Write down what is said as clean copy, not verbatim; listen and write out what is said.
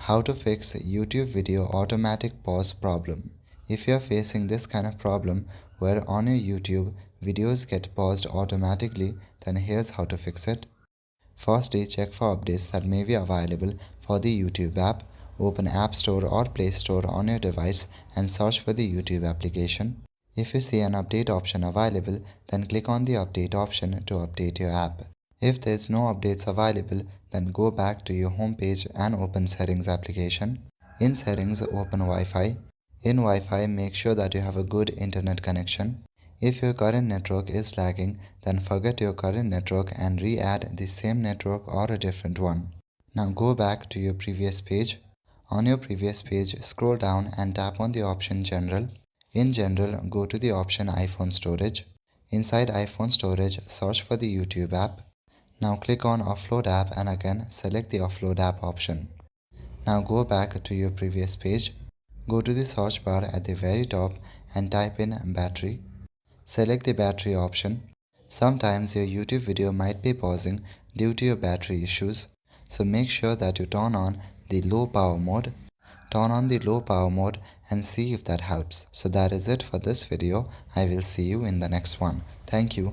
How to fix YouTube video automatic pause problem. If you are facing this kind of problem where on your YouTube videos get paused automatically, then here's how to fix it. Firstly, check for updates that may be available for the YouTube app. Open App Store or Play Store on your device and search for the YouTube application. If you see an update option available, then click on the update option to update your app. If there is no updates available, then go back to your home page and open Settings application. In Settings, open Wi-Fi. In Wi-Fi, make sure that you have a good internet connection. If your current network is lagging, then forget your current network and re-add the same network or a different one. Now go back to your previous page. On your previous page, scroll down and tap on the option General. In General, go to the option iPhone Storage. Inside iPhone Storage, search for the YouTube app. Now click on Offload app and again select the Offload app option. Now go back to your previous page. Go to the search bar at the very top and type in battery. Select the battery option. Sometimes your YouTube video might be pausing due to your battery issues, so make sure that you turn on the low power mode. Turn on the low power mode and see if that helps. So that is it for this video. I will see you in the next one. Thank you.